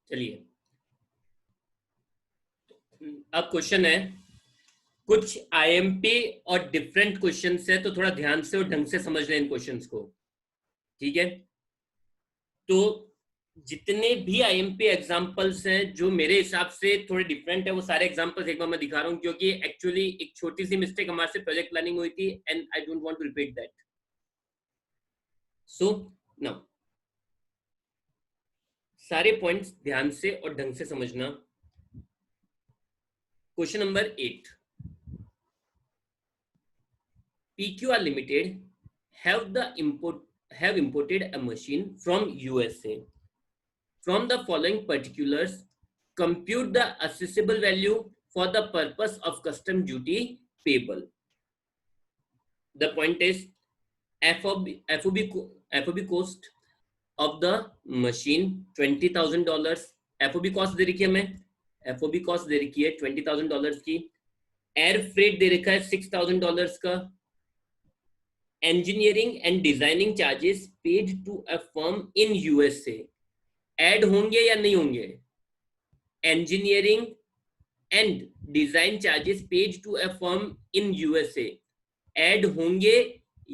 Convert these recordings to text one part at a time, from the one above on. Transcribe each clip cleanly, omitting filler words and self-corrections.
चलिए, अब क्वेश्चन है, कुछ आईएमपी और डिफरेंट क्वेश्चंस है, तो थोड़ा ध्यान से और ढंग से समझ लें इन क्वेश्चंस को। ठीक है, तो जितने भी आईएमपी एग्जांपल्स हैं जो मेरे हिसाब से थोड़े डिफरेंट है, वो सारे एग्जांपल्स एक बार मैं दिखा रहा हूं, क्योंकि एक्चुअली एक छोटी सी मिस्टेक हमारे से प्रोजेक्ट प्लानिंग हुई थी and I don't want to repeat that. So now सारे पॉइंट्स ध्यान से और ढंग से समझना। Question number 8, PQR Limited have imported a machine from USA. From the following particulars, compute the assessable value for the purpose of custom duty payable. The point is FOB cost of the machine $20,000. FOB cost दे रखी है हमें, FOB cost दे रखी है $20,000 की। Air freight दे रखा है $6,000 का। engineering and designing charges paid to a firm in USA add होंगे या नहीं होंगे? engineering and design charges paid to a firm in USA add होंगे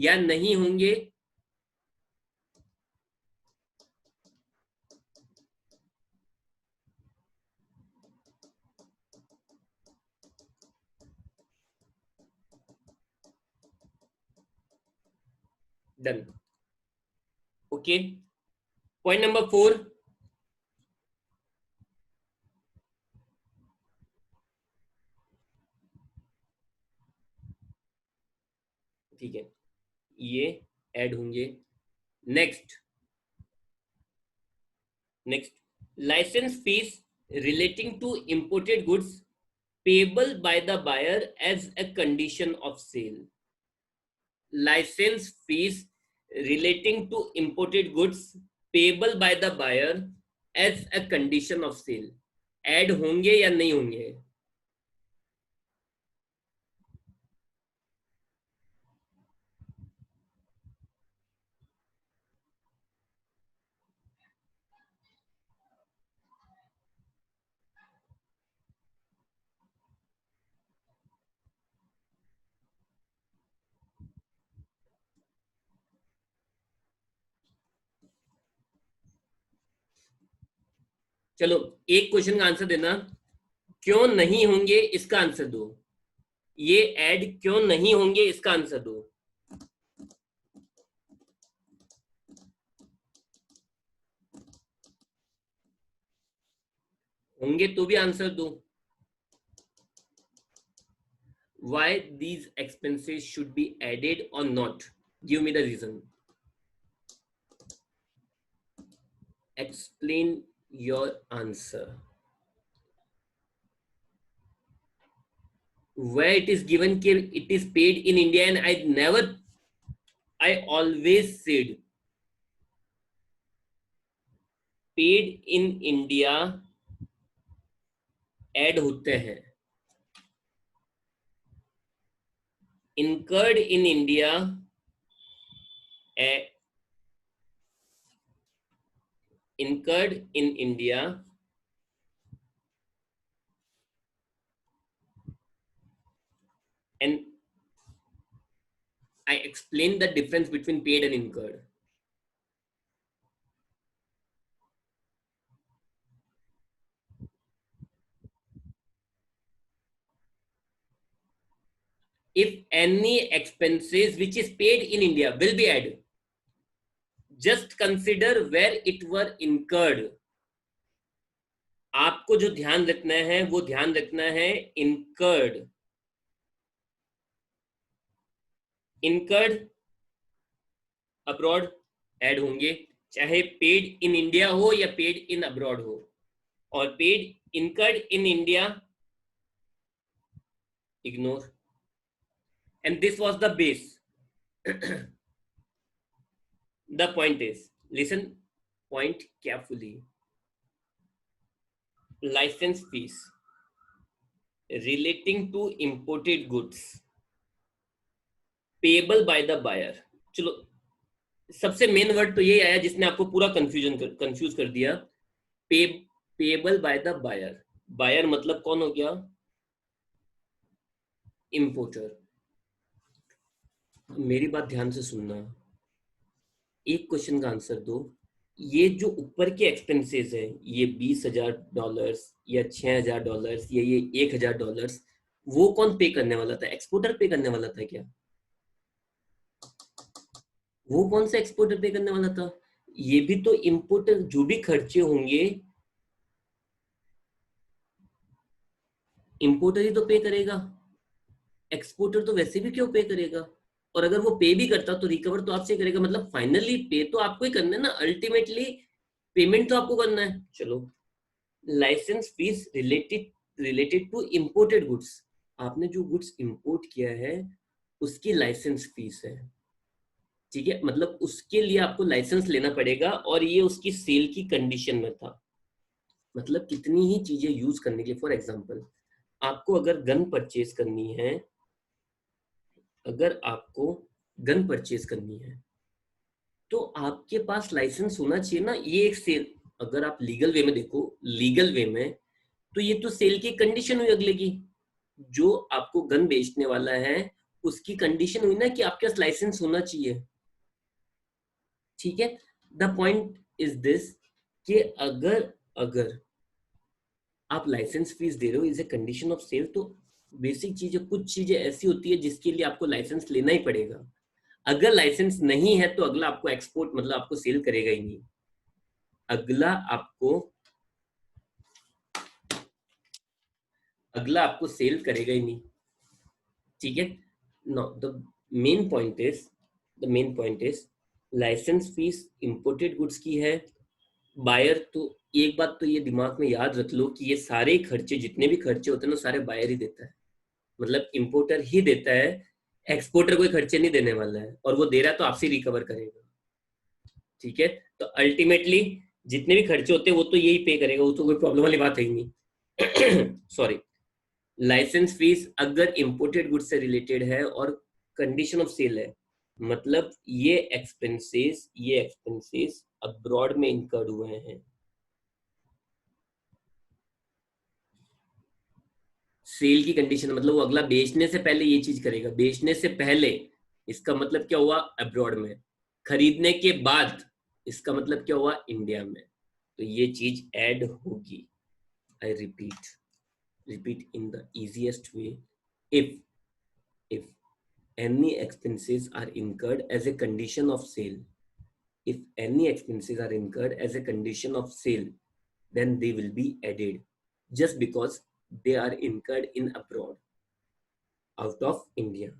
या नहीं होंगे? डन। ओके, पॉइंट नंबर 4, ठीक है, ये ऐड होंगे। Next license fees relating to imported goods payable by the buyer as a condition of sale. License fees relating to imported goods payable by the buyer as a condition of sale add होंगे या नहीं होंगे? चलो, एक question का answer देना, क्यों नहीं होंगे इसका आंसर दो। ये ऐड क्यों नहीं होंगे इसका आंसर दो। होंगे तो भी आंसर दो। Why these expenses should be added or not? Give me the reason. Explain your answer. Where it is given it is paid in India, and I always said paid in India add होते हैं, incurred in India incurred in India and I explained the difference between paid and incurred. If any expenses which is paid in India will be added, just consider where it were incurred. आपको जो ध्यान रखना है वो ध्यान रखना है incurred. incurred abroad add होंगे, चाहे पेड इन इंडिया हो या पेड इन अब्रॉड हो, और paid incurred in India ignore, and this was the base. The point is, listen point carefully. License fees relating to imported goods payable by the buyer. चलो, सबसे main word तो ये आया जिसने आपको पूरा कंफ्यूज कर दिया। Payable by the buyer. Buyer मतलब कौन हो गया? इंपोर्टर। मेरी बात ध्यान से सुनना, एक क्वेश्चन का आंसर दो। ये जो ऊपर के एक्सपेंसेस है, ये $20,000 या $6,000 या ये $1,000, वो कौन पे करने वाला था? एक्सपोर्टर पे करने वाला था क्या? वो कौन सा एक्सपोर्टर पे करने वाला था? ये भी तो इंपोर्टर, जो भी खर्चे होंगे इंपोर्टर ही तो पे करेगा। एक्सपोर्टर तो वैसे भी क्यों पे करेगा? और अगर वो पे भी करता तो रिकवर तो आपसे करेगा। मतलब फाइनली पे तो आपको ही करना है ना, अल्टीमेटली पेमेंट तो आपको करना है। चलो, license fees related related to imported goods. आपने जो गुड्स इंपोर्ट किया है उसकी लाइसेंस फीस है, ठीक है? मतलब उसके लिए आपको लाइसेंस लेना पड़ेगा, और ये उसकी सेल की कंडीशन में था। मतलब कितनी ही चीजें यूज करने के लिए, फॉर एग्जांपल आपको अगर गन परचेज करनी है, अगर आपको गन परचेज करनी है तो आपके पास लाइसेंस होना चाहिए ना। ये एक सेल, अगर आप लीगल वे में देखो, लीगल वे में तो ये तो सेल की कंडीशन हुई अगले की। जो आपको गन बेचने वाला है उसकी कंडीशन हुई ना कि आपके पास लाइसेंस होना चाहिए, ठीक है? द पॉइंट इज दिस कि अगर अगर आप लाइसेंस फीस दे रहे हो is a condition of sale, तो बेसिक चीजें, कुछ चीजें ऐसी होती है जिसके लिए आपको लाइसेंस लेना ही पड़ेगा। अगर लाइसेंस नहीं है तो अगला आपको एक्सपोर्ट, मतलब आपको सेल करेगा ही नहीं। अगला आपको सेल करेगा ही नहीं, ठीक है? No, main point is the main point is license fees imported goods की है। बायर तो, एक बात तो ये दिमाग में याद रख लो कि ये सारे खर्चे, जितने भी खर्चे होते हैं ना, सारे बायर ही देता है। मतलब इंपोर्टर ही देता है, एक्सपोर्टर कोई खर्चे नहीं देने वाला है, और वो दे रहा है तो आपसे रिकवर करेगा, ठीक है? तो अल्टीमेटली जितने भी खर्चे होते हैं वो तो यही पे करेगा, वो तो कोई प्रॉब्लम वाली बात है ही नहीं। सॉरी, लाइसेंस फीस अगर इंपोर्टेड गुड्स से रिलेटेड है और कंडीशन ऑफ सेल है, मतलब ये एक्सपेंसेस अब्रॉड में इनकर्ड हुए हैं। सेल की कंडीशन मतलब वो अगला बेचने से पहले ये चीज करेगा, बेचने से पहले इसका मतलब क्या हुआ? अब्रॉड में। खरीदने के बाद इसका मतलब क्या हुआ? इंडिया में। तो ये चीज ऐड होगी। I repeat in the easiest way, if if any expenses are incurred as a condition of sale, if any expenses are incurred as a condition of sale, then they will be added just because they are incurred in abroad, out of India.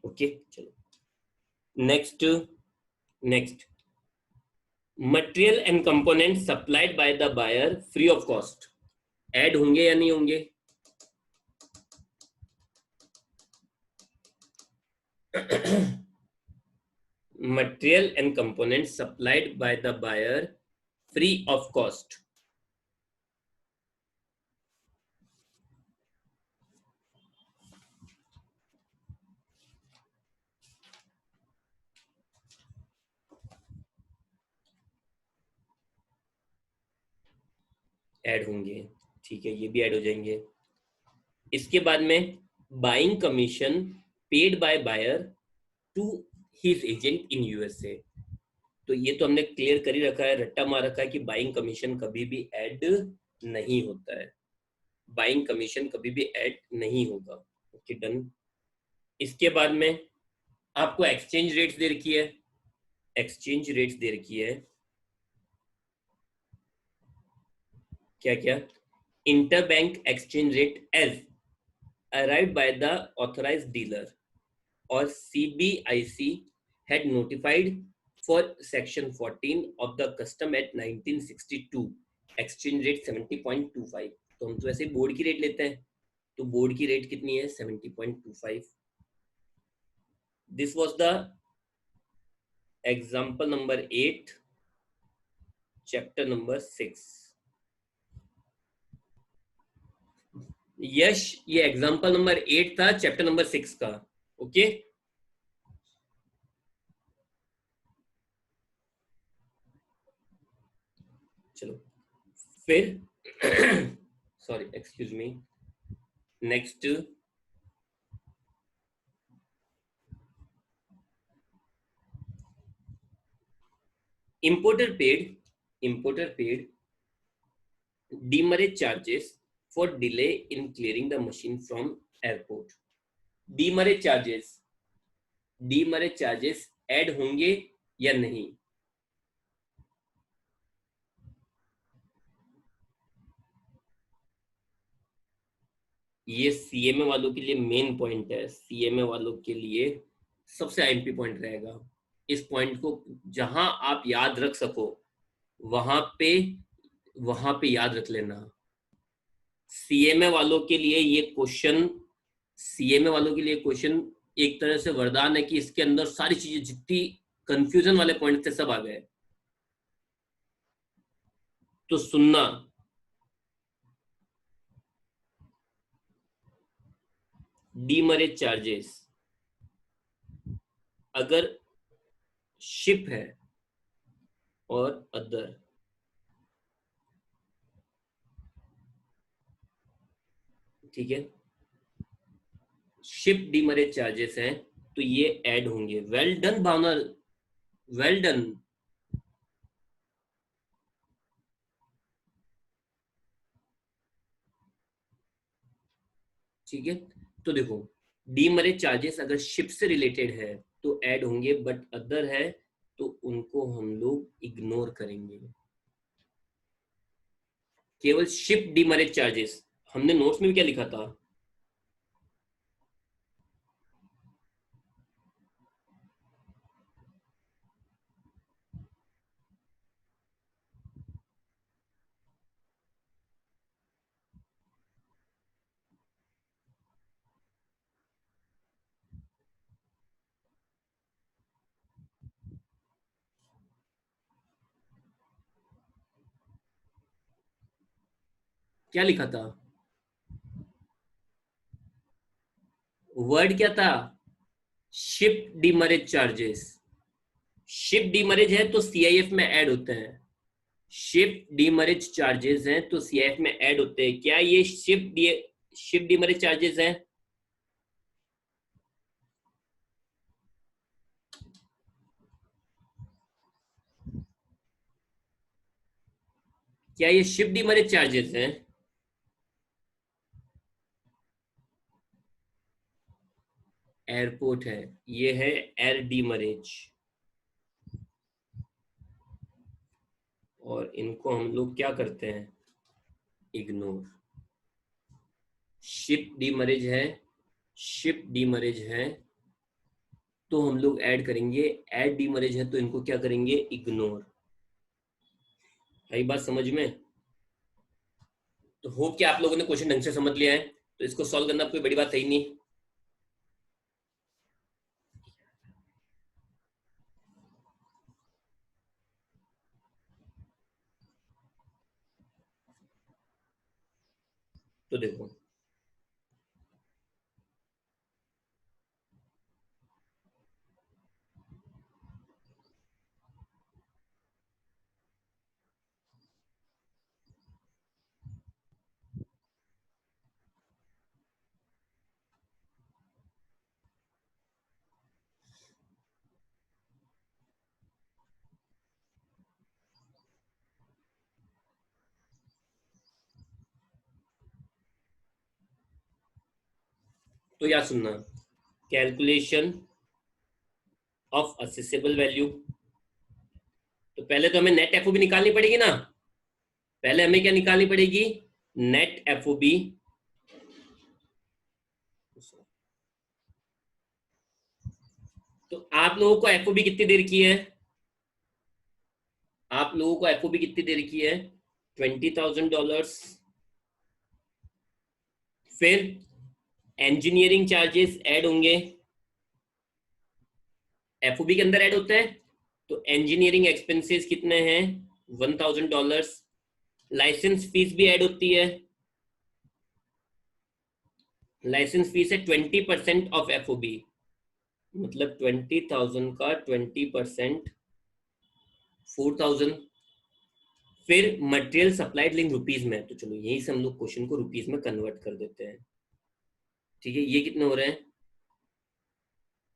Okay, chalo. Next, material and components supplied by the buyer free of cost, add होंगे या नहीं होंगे? Material and components supplied by the buyer free of cost, add होंगे, ठीक है? ये भी add हो जाएंगे। इसके बाद में buying commission paid by buyer to his agent in USA. तो ये तो हमने क्लियर कर ही रखा है, रट्टा मार रखा है कि बाइंग कमीशन कभी भी ऐड नहीं होता है। बाइंग कमीशन कभी भी ऐड नहीं होगा। Okay, done. इसके बाद में आपको एक्सचेंज रेट्स दे रखी है, एक्सचेंज रेट्स दे रखी है। क्या क्या? Interbank exchange rate as arrived by the authorized dealer or CBIC had notified for section 14 of the custom at 1962, exchange rate 70.25। तो हम तो ऐसे बोर्ड की रेट लेते हैं, तो बोर्ड की रेट कितनी है? 70.25। This was the example number 8, chapter number 6। यश, ये एग्जांपल नंबर 8 था चैप्टर नंबर 6 का। ओके, चलो फिर sorry excuse me, next importer paid demerit charges for delay in clearing the machine from airport. demerit charges add होंगे या नहीं? ये CMA वालों के लिए मेन पॉइंट है, सीएमए वालों के लिए सबसे आईएमपी पॉइंट रहेगा। इस पॉइंट को जहां आप याद रख सको वहां पे याद रख लेना। सीएमए वालों के लिए ये क्वेश्चन एक तरह से वरदान है कि इसके अंदर सारी चीजें, जितनी कंफ्यूजन वाले पॉइंट थे सब आ गए। तो सुनना, डीमरेज चार्जेस अगर शिप है और अदर, ठीक है, शिप डीमरेज चार्जेस हैं तो ये ऐड होंगे। वेल डन भावना, वेल डन। ठीक है, तो देखो डीमरेज चार्जेस अगर शिप से रिलेटेड है तो ऐड होंगे, बट अदर है तो उनको हम लोग इग्नोर करेंगे। केवल शिप डीमरेज चार्जेस, हमने नोट्स में भी क्या लिखा था? क्या लिखा था? वर्ड क्या था? Ship demurrage charges. Ship demurrage है तो सीआईएफ में ऐड होते हैं। शिप डीमरेज चार्जेस हैं तो सीआईएफ में ऐड होते हैं। क्या ये शिप डीमरेज चार्जेस हैं? क्या ये शिप डीमरेज चार्जेस हैं? एयरपोर्ट है, ये है एयर डीमरेज, और इनको हम लोग क्या करते हैं? इग्नोर। शिप डीमरेज है तो हम लोग ऐड करेंगे, एड डीमरेज है तो इनको क्या करेंगे? इग्नोर। है बात समझ में? तो होप कि आप लोगों ने क्वेश्चन ढंग से समझ लिया है, तो इसको सॉल्व करना कोई बड़ी बात है ही नहीं। तो देखो तो याद सुनना, कैलकुलेशन ऑफ असेसेबल वैल्यू। तो पहले तो हमें नेट एफओबी निकालनी पड़ेगी ना। पहले हमें क्या निकालनी पड़ेगी? Net FOB. तो आप लोगों को एफओबी कितनी देर की है? आप लोगों को एफओबी कितनी देर की है? $20,000। फिर इंजीनियरिंग चार्जेस ऐड होंगे, एफओबी के अंदर ऐड होते हैं। तो इंजीनियरिंग एक्सपेंसेस कितने हैं? $1,000। लाइसेंस फीस भी ऐड होती है। लाइसेंस फीस है 20% ऑफ एफओबी, मतलब 20,000 का 20% 4,000। फिर मटेरियल सप्लाइड लिंक रुपीज में, तो चलो यही से हम लोग क्वेश्चन को रुपीज में कन्वर्ट कर देते हैं। ठीक है, ये कितने हो रहे हैं?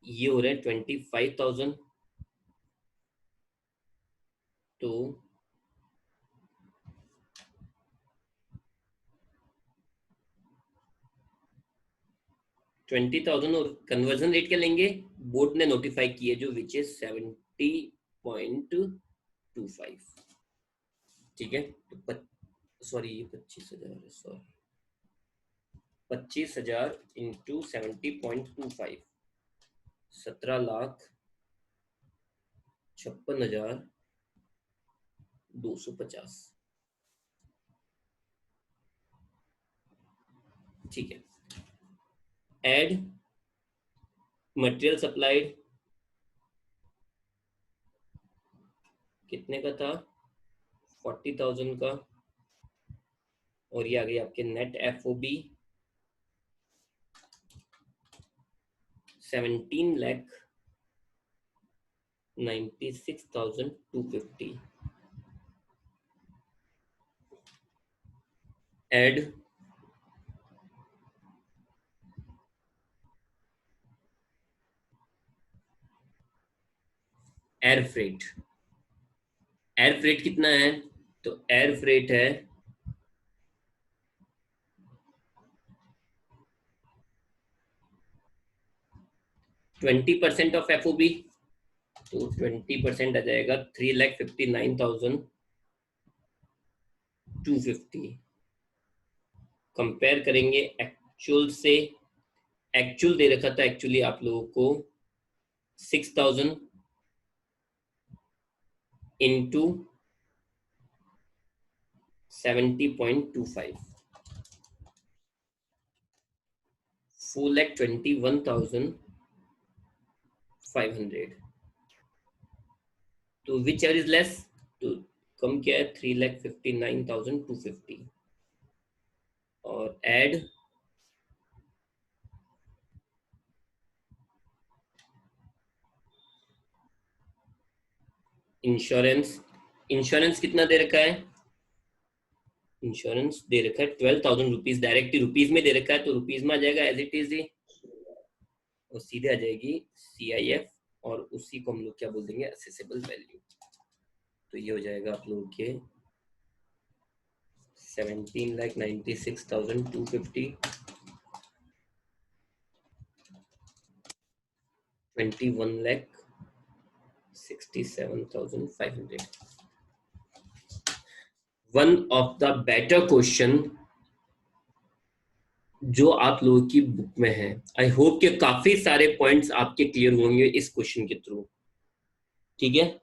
ये हो रहे हैं 25,000। तो 20,000 और कन्वर्जन रेट क्या लेंगे? बोर्ड ने नोटिफाई किए जो विच इज 70.25। ठीक है, तो सॉरी ये 25,000 है, सॉरी 25,000 इंटू 70.25, 17,56,250। ठीक है, एड मटेरियल सप्लाइड कितने का था? 40,000 का, और ये आ गई आपके net FOB 17,96,250। Add air freight. Air freight कितना है? तो एयर फ्रेट है 20% ऑफ FOB, तो 20% आ जाएगा 3,59,250। कंपेयर करेंगे एक्चुअल से, एक्चुअल दे रखा था एक्चुअली आप लोगों को 6,000 इंटू 70.25, 4,21,500। तो विच आर इज लेस? तो कम क्या है? 3,59,250। और एड इंश्योरेंस। इंश्योरेंस कितना दे रखा है? इंश्योरेंस दे रखा है 12,000 रुपीज, डायरेक्ट रुपीज में दे रखा है, तो रुपीज में आ जाएगा एज इट इज ही, और सीधे आ जाएगी CIF, और उसी को हम लोग क्या बोल देंगे? Accessible value. तो ये हो जाएगा आप लोगों के 17,96,250, 21,67,500। One of the better question जो आप लोगों की बुक में है। आई होप कि काफी सारे पॉइंट्स आपके क्लियर होंगे इस क्वेश्चन के थ्रू। ठीक है,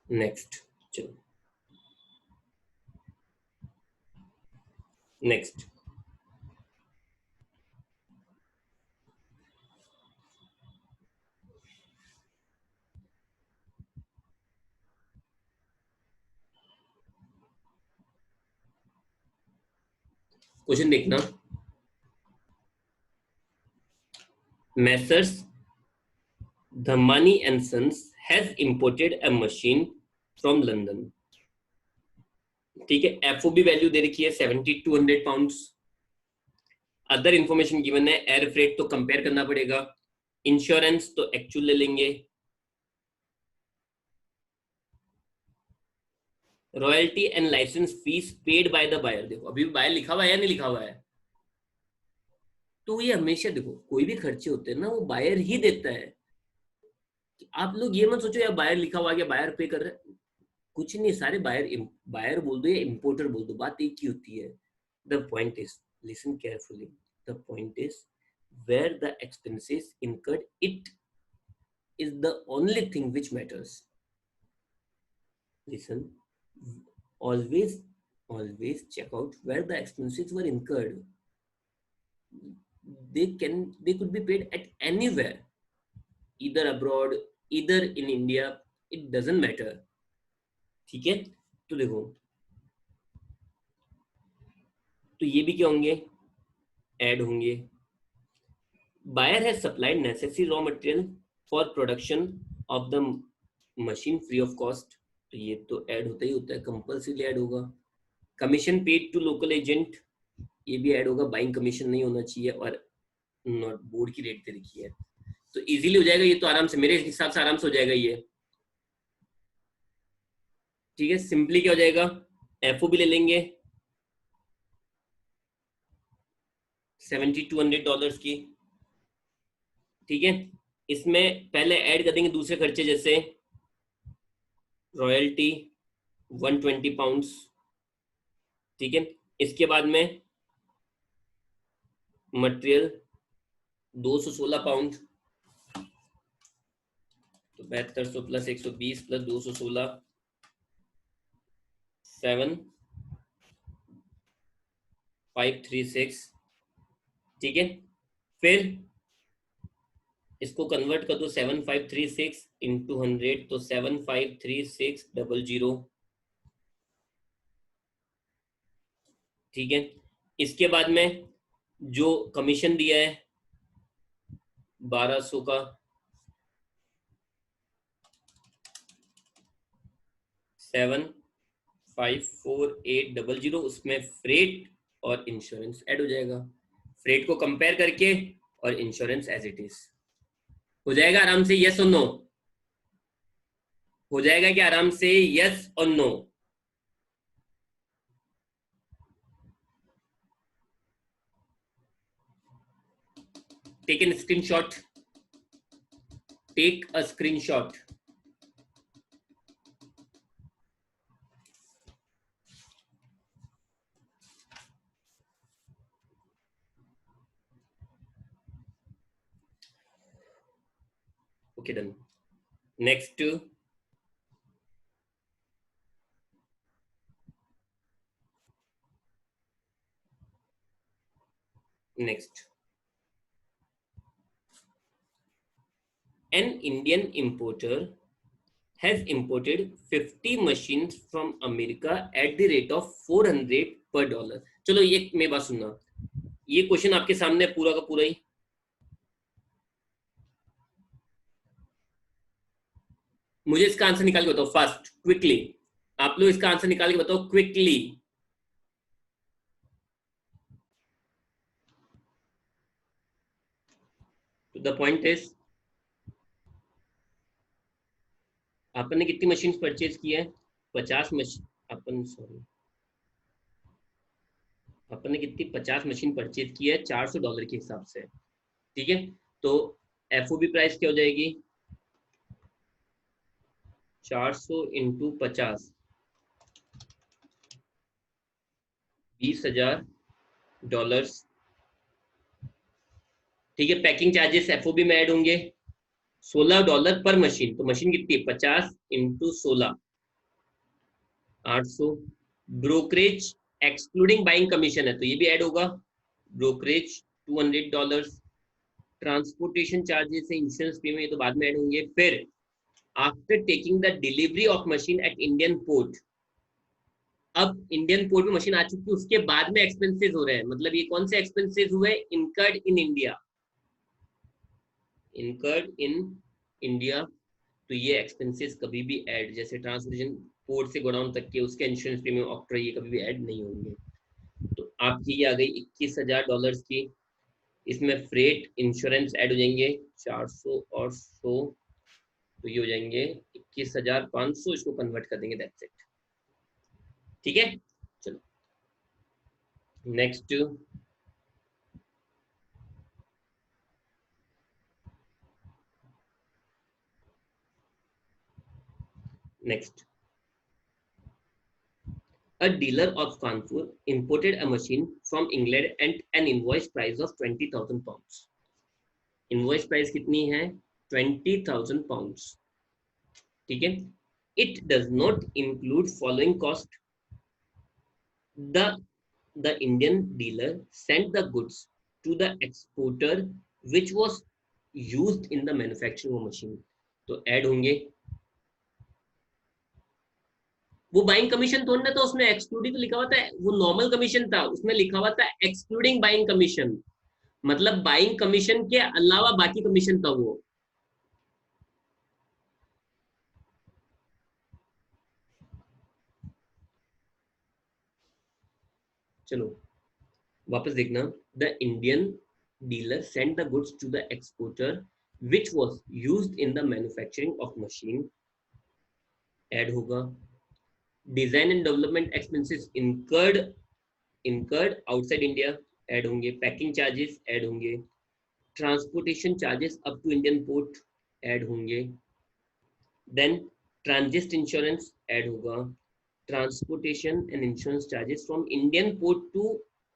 नेक्स्ट, चलो नेक्स्ट क्वेश्चन देखना। Messrs Dhamani and sons has imported a machine from London. ठीक है, FOB वैल्यू दे रखी है 7,200 पाउंड्स। अदर इंफॉर्मेशन गिवन है, एयर फ्रेट तो कंपेयर करना पड़ेगा, इंश्योरेंस तो एक्चुअल ले लेंगे, royalty and licence fees paid by the buyer. देखो अभी बायर लिखा हुआ है या नहीं लिखा हुआ है? तो ये हमेशा देखो कोई भी खर्चे होते हैं ना वो बायर ही देता है। आप लोग ये मत सोचो यार बायर लिखा हुआ है, बायर पे कर रहा है, कुछ नहीं, सारे बायर, बायर बोल दो या इंपोर्टर बोल दो, बात एक ही होती है। The point is, listen carefully, the point is where the expenses incurred, it is the only thing which matters. Listen, always always check out where the expenses were incurred. They could be paid at anywhere, either abroad, either in India, it doesn't matter. ठीक है, तो देखो, तो ये भी क्या होंगे? Add होंगे। buyer has supplied necessary raw material for production of the machine free of cost. तो ये तो ऐड होता ही होता है, कंपल्सरी ऐड होगा. Commission paid to local agent, ये भी ऐड होगा. बाइंग कमीशन नहीं होना चाहिए और नॉट बोर्ड की रेट दे रखी है. तो इजीली हो जाएगा ये, तो आराम से मेरे हिसाब से आराम से हो जाएगा ये. ठीक है, सिंपली क्या हो जाएगा, एफओ भी ले लेंगे $7,200 की. ठीक है, इसमें पहले ऐड कर देंगे दूसरे खर्चे जैसे रॉयल्टी 120 पाउंड्स. ठीक है, इसके बाद में मटेरियल 216 पाउंड. तो 7200 प्लस 120 प्लस 216 7,536. ठीक है, फिर इसको कन्वर्ट कर दो 7,536 इंटू 100, तो 7,53600. ठीक है, इसके बाद में जो कमीशन दिया है 1200 का 7,54800, उसमें फ्रेट और इंश्योरेंस ऐड हो जाएगा. फ्रेट को कंपेयर करके और इंश्योरेंस एज इट इज हो जाएगा आराम से. यस और नो हो जाएगा क्या आराम से, यस और no. Take an screenshot, take a screenshot. Okay, done. Next, an Indian importer has imported 50 machines from America at the rate of 400 per dollar. चलो ये मेरी बात सुनना, ये क्वेश्चन आपके सामने पूरा का पूरा ही. मुझे इसका आंसर निकाल के बताओ फास्ट, क्विकली. आप लोग इसका आंसर निकाल के बताओ क्विकली. द पॉइंट इज, अपन ने कितनी मशीन परचेज की है, 50 मशीन. अपन ने कितनी 50 मशीन परचेज की है $400 के हिसाब से. ठीक है, तो एफओबी प्राइस क्या हो जाएगी, 400 इंटू 50, $20,000. ठीक है, पैकिंग चार्जेस एफओबी में ऐड होंगे $16 पर मशीन. तो मशीन कितनी, 50 into 16, 800. Brokerage excluding buying commission है, तो ये भी ऐड होगा, ब्रोकरेज $200. ट्रांसपोर्टेशन चार्जेस है, इंश्योरेंस प्रीमियम, ये तो बाद में ऐड होंगे. फिर after taking the delivery of machine at Indian port, अब इंडियन पोर्ट में मशीन आ चुकी है, उसके बाद में एक्सपेंसेस हो रहे हैं. मतलब ये कौन से एक्सपेंसेस हुए, incurred in India, incurred in India. तो ये एक्सपेंसेस कभी भी ऐड, जैसे ट्रांसपोर्टेशन पोर्ट से गोडाउन तक के, उसके इंश्योरेंस प्रीमियम ऑक्टर, ये कभी भी ऐड नहीं होंगे. तो आपकी ये आ गई $21,000 की. इसमें फ्रेट इंश्योरेंस ऐड हो जाएंगे 400 और 100, तो ये हो जाएंगे 21,500. इसको कन्वर्ट कर देंगे, दैट्स इट. ठीक है, चलो next. Next, a dealer of Kanpur imported a machine from England at an invoice price of 20,000 pounds. Invoice price कितनी है, 20,000 pounds. ठीक है, it does not include following cost. The Indian dealer sent the goods to the exporter which was used in the manufacturing of machine. तो add होंगे, वो buying commission थोड़ा ना था, उसमें एक्सक्लूडिंग लिखा हुआ था, वो नॉर्मल कमीशन था, उसमें लिखा हुआ था एक्सक्लूडिंग बाइंग कमीशन. मतलब बाइंग कमीशन के अलावा बाकी कमीशन था वो। चलो वापस देखना। The Indian dealer send the goods to the exporter which was use in the manufacturing of machine, add होगा। Design and development expenses incurred outside India, add होंगे। पैकिंग चार्जेस ऐड होंगे। Transportation charges up to Indian port add होंगे। Then transit insurance add होगा। Transportation and insurance charges from Indian port to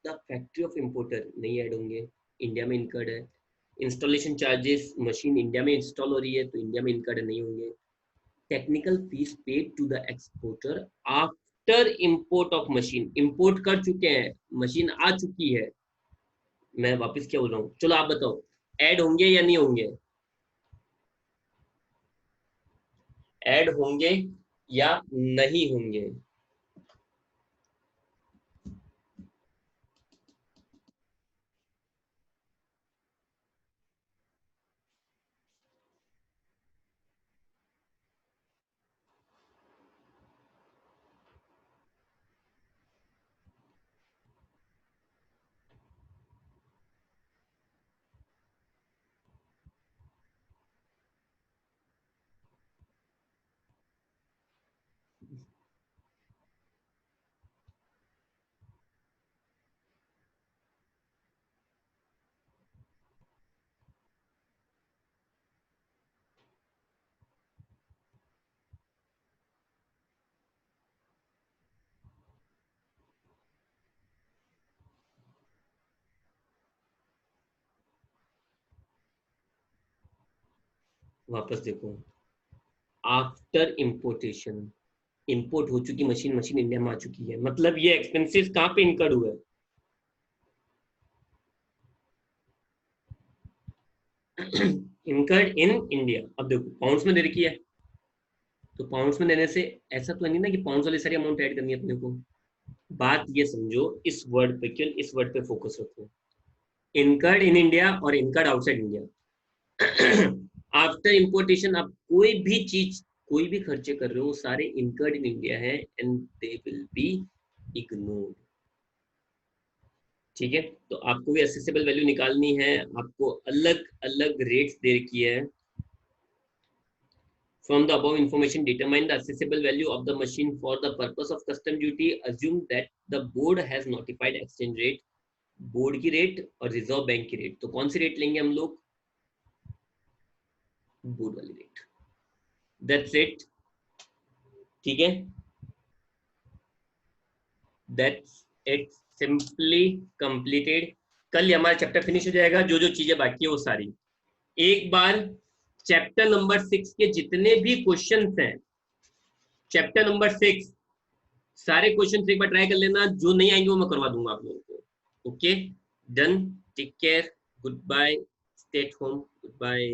the factory of importer नहीं add होंगे, India में incurred है। Installation charges, machine India में install हो रही है तो इंडिया में इनकर्ड नहीं होंगे। Technical fees paid to the exporter after import of machine, import कर चुके हैं, मशीन आ चुकी है। मैं वापस क्या बोल रहा हूँ, चलो आप बताओ ऐड होंगे या नहीं होंगे? ऐड होंगे या नहीं होंगे? वापस देखो, आफ्टर इंपोर्टेशन, इंपोर्ट हो चुकी मशीन, मशीन इंडिया में आ चुकी है, मतलब ये एक्सपेंसेस कहाँ पे इनकर्ड हुए? Incurred in India. अब देखो पाउंड्स में दे रखी है, तो पाउंड्स में देने से ऐसा तो नहीं ना कि पाउंड्स वाली सारी अमाउंट ऐड करनी है अपने को। बात ये समझो, इस वर्ड पे क्यों, इस वर्ड पे फोकस रखो, इनकर्ड इन इंडिया और incurred outside India. After importation आप कोई भी चीज, कोई भी खर्चे कर रहे हो, सारे इनकर्ड इन इंडिया है and they will be ignored. ठीक है, तो आपको भी एसेसेबल वैल्यू निकालनी है, आपको अलग अलग रेट्स दे रखी है। From the above information, determine the assessable value of the machine for the purpose of custom duty. Assume that the board has notified exchange rate, board की रेट और रिजर्व बैंक की रेट। तो कौन सी rate लेंगे हम लोग? Board वाली rate. That's it. ठीक है, दैट्स इट, सिंपली कंप्लीटेड। कल हमारा चैप्टर फिनिश हो जाएगा, जो जो चीजें बाकी है वो सारी। एक बार चैप्टर नंबर 6 के जितने भी क्वेश्चंस हैं, चैप्टर नंबर 6 सारे क्वेश्चन एक बार ट्राई कर लेना, जो नहीं आएंगे वो मैं करवा दूंगा आप लोगों को। Okay, done, take care, goodbye, stay at home, good bye.